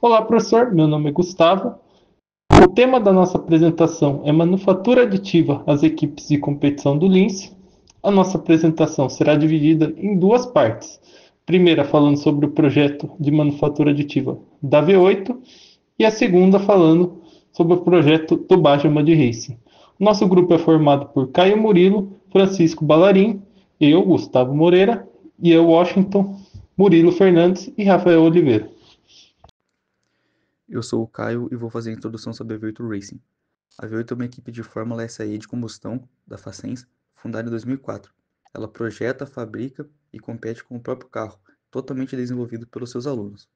Olá, professor. Meu nome é Gustavo. O tema da nossa apresentação é Manufatura Aditiva às equipes de competição do Lince. A nossa apresentação será dividida em duas partes. Primeira falando sobre o projeto de manufatura aditiva da V8 e a segunda falando sobre o projeto do Bajama de Racing. O nosso grupo é formado por Caio Murilo, Francisco Ballarin, eu, Gustavo Moreira, e eu, Washington, Murilo Fernandes e Rafael Oliveira. Eu sou o Caio e vou fazer a introdução sobre a V8 Racing. A V8 é uma equipe de Fórmula SAE de combustão da Facens, fundada em 2004. Ela projeta, fabrica e compete com o próprio carro, totalmente desenvolvido pelos seus alunos.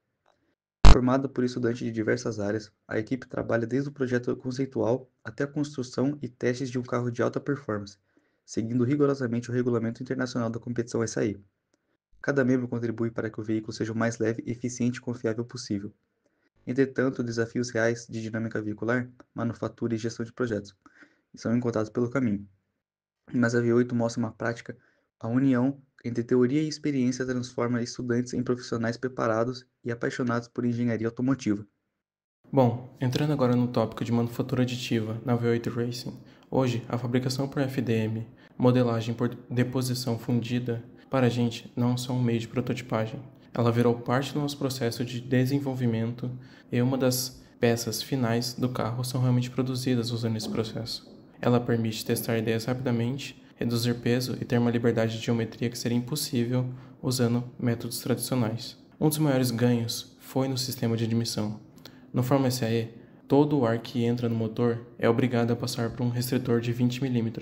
Formada por estudantes de diversas áreas, a equipe trabalha desde o projeto conceitual até a construção e testes de um carro de alta performance, seguindo rigorosamente o regulamento internacional da competição SAE. Cada membro contribui para que o veículo seja o mais leve, eficiente e confiável possível. Entretanto, desafios reais de dinâmica veicular, manufatura e gestão de projetos são encontrados pelo caminho. Mas a V8 mostra uma prática, a união entre teoria e experiência transforma estudantes em profissionais preparados e apaixonados por engenharia automotiva. Bom, entrando agora no tópico de manufatura aditiva na V8 Racing, hoje a fabricação por FDM, modelagem por deposição fundida, para a gente não é só um meio de prototipagem. Ela virou parte do nosso processo de desenvolvimento e uma das peças finais do carro são realmente produzidas usando esse processo. Ela permite testar ideias rapidamente, reduzir peso e ter uma liberdade de geometria que seria impossível usando métodos tradicionais. Um dos maiores ganhos foi no sistema de admissão. No Fórmula SAE, todo o ar que entra no motor é obrigado a passar por um restritor de 20 mm.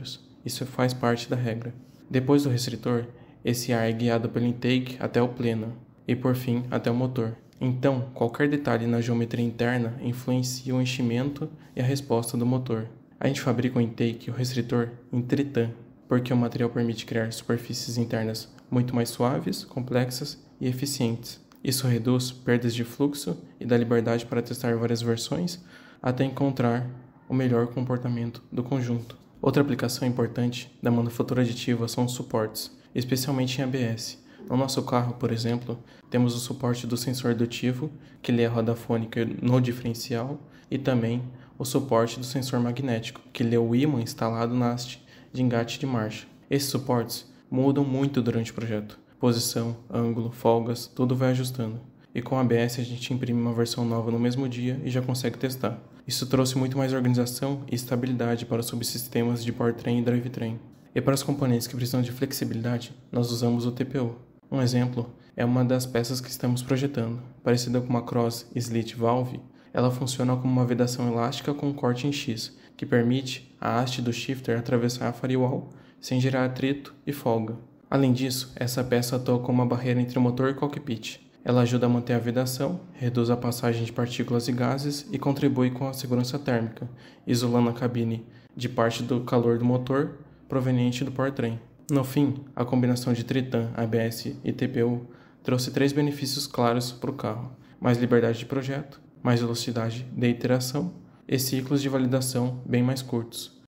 Isso faz parte da regra. Depois do restritor, esse ar é guiado pelo intake até o pleno e, por fim, até o motor. Então, qualquer detalhe na geometria interna influencia o enchimento e a resposta do motor. A gente fabrica o intake e o restritor em tritã, porque o material permite criar superfícies internas muito mais suaves, complexas e eficientes. Isso reduz perdas de fluxo e dá liberdade para testar várias versões até encontrar o melhor comportamento do conjunto. Outra aplicação importante da manufatura aditiva são os suportes, especialmente em ABS. No nosso carro, por exemplo, temos o suporte do sensor adutivo, que lê a roda fônica no diferencial, e também o suporte do sensor magnético, que lê o ímã instalado na haste de engate de marcha. Esses suportes mudam muito durante o projeto. Posição, ângulo, folgas, tudo vai ajustando. E com a ABS a gente imprime uma versão nova no mesmo dia e já consegue testar. Isso trouxe muito mais organização e estabilidade para os subsistemas de powertrain e drivetrain. E para os componentes que precisam de flexibilidade, nós usamos o TPU. Um exemplo é uma das peças que estamos projetando. Parecida com uma cross slit valve, ela funciona como uma vedação elástica com um corte em X, que permite a haste do shifter atravessar a firewall sem gerar atrito e folga. Além disso, essa peça atua como uma barreira entre o motor e o cockpit. Ela ajuda a manter a vedação, reduz a passagem de partículas e gases e contribui com a segurança térmica, isolando a cabine de parte do calor do motor proveniente do powertrain. No fim, a combinação de Tritan, ABS e TPU trouxe 3 benefícios claros para o carro: mais liberdade de projeto, mais velocidade de iteração e ciclos de validação bem mais curtos.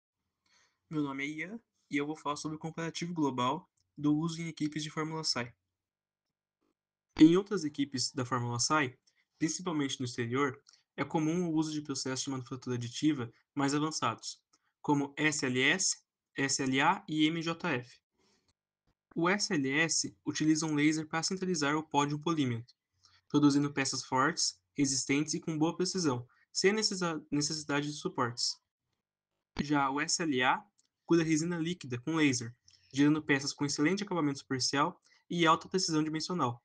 Meu nome é Ian e eu vou falar sobre o comparativo global do uso em equipes de Fórmula SAI. Em outras equipes da Fórmula SAI, principalmente no exterior, é comum o uso de processos de manufatura aditiva mais avançados, como SLS, SLA e MJF. O SLS utiliza um laser para centralizar o pó de um polímetro, produzindo peças fortes, resistentes e com boa precisão, sem necessidade de suportes. Já o SLA cura resina líquida com laser, gerando peças com excelente acabamento superficial e alta precisão dimensional.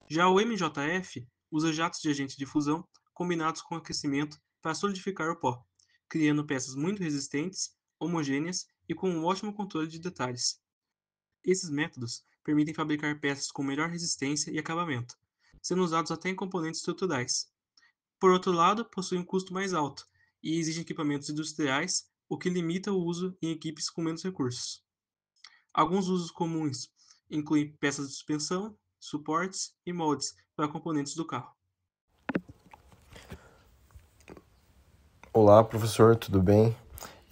Já o MJF usa jatos de agente de fusão combinados com aquecimento para solidificar o pó, criando peças muito resistentes, homogêneas e com um ótimo controle de detalhes. Esses métodos permitem fabricar peças com melhor resistência e acabamento, sendo usados até em componentes estruturais. Por outro lado, possuem um custo mais alto e exigem equipamentos industriais, o que limita o uso em equipes com menos recursos. Alguns usos comuns incluem peças de suspensão, suportes e moldes para componentes do carro. Olá, professor, tudo bem?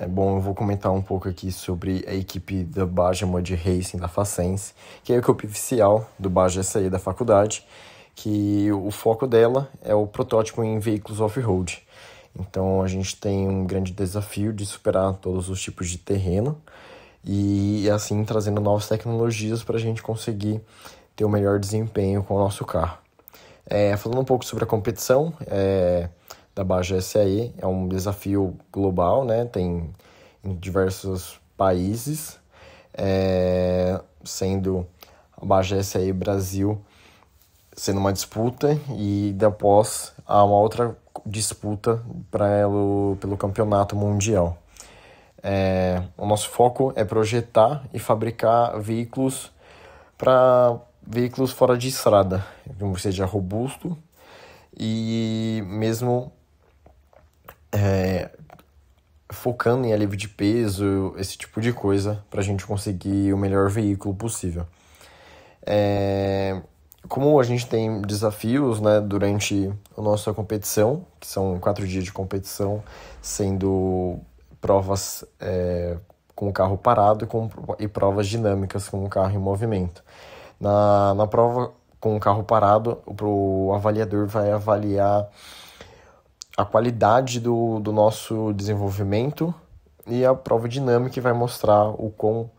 Eu vou comentar um pouco aqui sobre a equipe da Bajama de Racing da Facens, que é a equipe oficial do Baja SAE da faculdade, que o foco dela é o protótipo em veículos off-road. Então a gente tem um grande desafio de superar todos os tipos de terreno e assim trazendo novas tecnologias para a gente conseguir ter o melhor desempenho com o nosso carro. Falando um pouco sobre a competição da Baja SAE, é um desafio global, né? Tem em diversos países, sendo a Baja SAE Brasil sendo uma disputa e depois há uma outra disputa pelo campeonato mundial. O nosso foco é projetar e fabricar veículos para veículos fora de estrada, que seja robusto e mesmo focando em alívio de peso, esse tipo de coisa, para a gente conseguir o melhor veículo possível. Como a gente tem desafios, né, durante a nossa competição, que são 4 dias de competição, sendo provas com o carro parado e provas dinâmicas com o carro em movimento. Na prova com o carro parado, o avaliador vai avaliar a qualidade do nosso desenvolvimento e a prova dinâmica vai mostrar o quão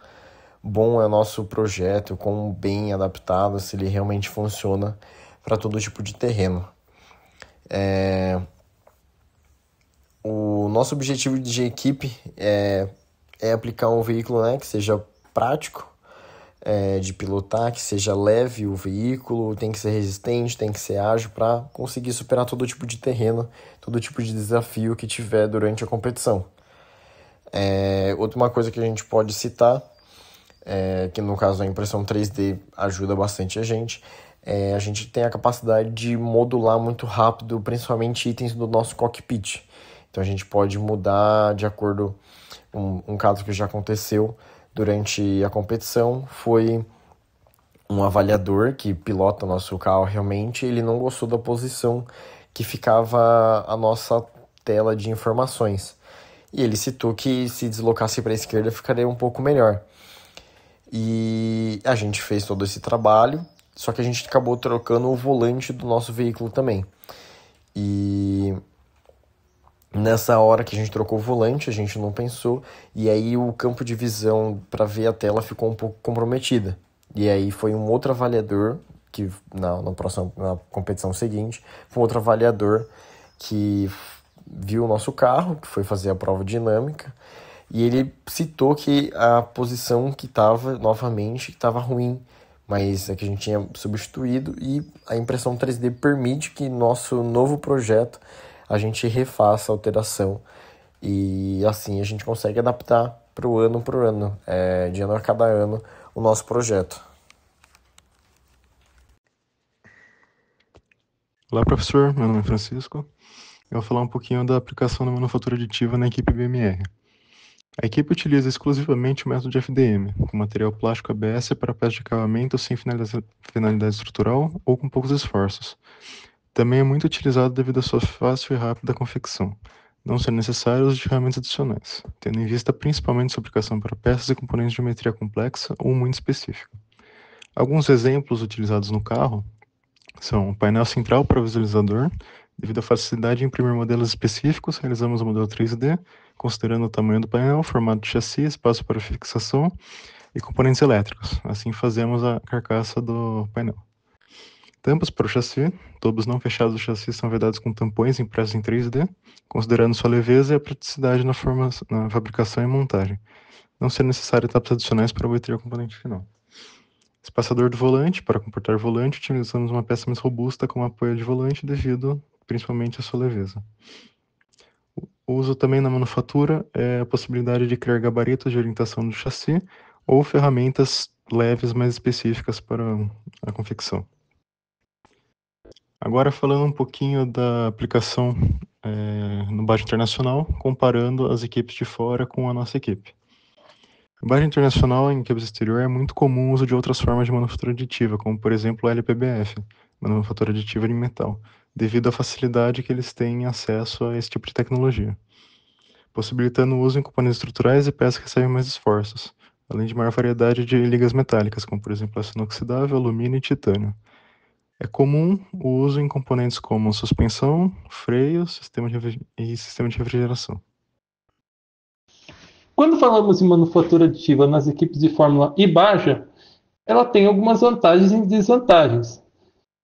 bom é o nosso projeto, quão bem adaptado, se ele realmente funciona para todo tipo de terreno. O nosso objetivo de equipe é aplicar um veículo, né, que seja prático de pilotar, que seja leve o veículo, tem que ser resistente, tem que ser ágil para conseguir superar todo tipo de terreno, todo tipo de desafio que tiver durante a competição. Outra coisa que a gente pode citar, que no caso a impressão 3D ajuda bastante a gente tem a capacidade de modular muito rápido, principalmente itens do nosso cockpit. Então a gente pode mudar de acordo com um caso que já aconteceu durante a competição, foi um avaliador que pilota nosso carro realmente, ele não gostou da posição que ficava a nossa tela de informações. E ele citou que se deslocasse para a esquerda ficaria um pouco melhor. E a gente fez todo esse trabalho, só que a gente acabou trocando o volante do nosso veículo também. E nessa hora que a gente trocou o volante, a gente não pensou, e aí o campo de visão para ver a tela ficou um pouco comprometida. E aí foi um outro avaliador, que na competição seguinte, foi um outro avaliador que viu o nosso carro, que foi fazer a prova dinâmica, e ele citou que a posição que estava, novamente, estava ruim, mas é que a gente tinha substituído, e a impressão 3D permite que nosso novo projeto a gente refaça a alteração e assim a gente consegue adaptar para o ano, de ano a cada ano, o nosso projeto. Olá, professor. Meu nome é Francisco. Eu vou falar um pouquinho da aplicação da manufatura aditiva na equipe BMR. A equipe utiliza exclusivamente o método de FDM, com material plástico ABS para peças de acabamento sem finalidade estrutural ou com poucos esforços. Também é muito utilizado devido à sua fácil e rápida confecção, não sendo necessário os ferramentas adicionais, tendo em vista principalmente sua aplicação para peças e componentes de geometria complexa ou muito específica. Alguns exemplos utilizados no carro são o painel central para o visualizador. Devido à facilidade de imprimir modelos específicos, realizamos o modelo 3D, considerando o tamanho do painel, formato de chassi, espaço para fixação e componentes elétricos. Assim fazemos a carcaça do painel. Tampas para o chassi. Tubos não fechados do chassi são vedados com tampões impressos em 3D, considerando sua leveza e a praticidade na fabricação e montagem, não sendo necessário etapas adicionais para obter o componente final. Espaçador do volante. Para comportar o volante, utilizamos uma peça mais robusta com apoio de volante devido principalmente à sua leveza. O uso também na manufatura é a possibilidade de criar gabaritos de orientação do chassi ou ferramentas leves mais específicas para a confecção. Agora falando um pouquinho da aplicação no Baja Internacional, comparando as equipes de fora com a nossa equipe. No Baja Internacional, em equipes exterior, é muito comum o uso de outras formas de manufatura aditiva, como por exemplo a LPBF, manufatura aditiva de metal, devido à facilidade que eles têm acesso a esse tipo de tecnologia, possibilitando o uso em componentes estruturais e peças que recebem mais esforços, além de maior variedade de ligas metálicas, como por exemplo aço inoxidável, alumínio e titânio. É comum o uso em componentes como suspensão, freio, e sistema de refrigeração. Quando falamos em manufatura aditiva nas equipes de Fórmula e Baja, ela tem algumas vantagens e desvantagens.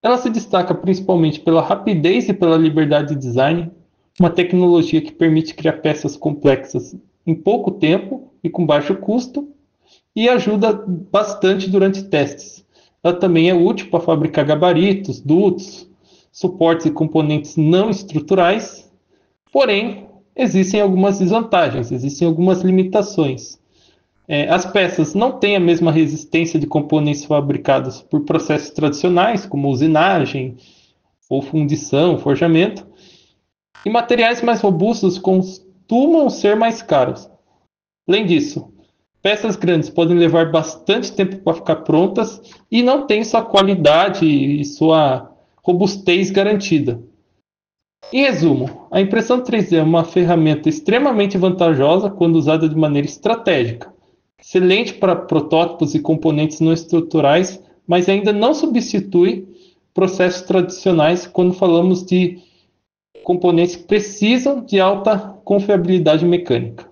Ela se destaca principalmente pela rapidez e pela liberdade de design, uma tecnologia que permite criar peças complexas em pouco tempo e com baixo custo, e ajuda bastante durante testes. Ela também é útil para fabricar gabaritos, dutos, suportes e componentes não estruturais, porém, existem algumas desvantagens, existem algumas limitações. As peças não têm a mesma resistência de componentes fabricados por processos tradicionais, como usinagem ou fundição, forjamento, e materiais mais robustos costumam ser mais caros. Além disso, peças grandes podem levar bastante tempo para ficar prontas e não têm sua qualidade e sua robustez garantida. Em resumo, a impressão 3D é uma ferramenta extremamente vantajosa quando usada de maneira estratégica, excelente para protótipos e componentes não estruturais, mas ainda não substitui processos tradicionais quando falamos de componentes que precisam de alta confiabilidade mecânica.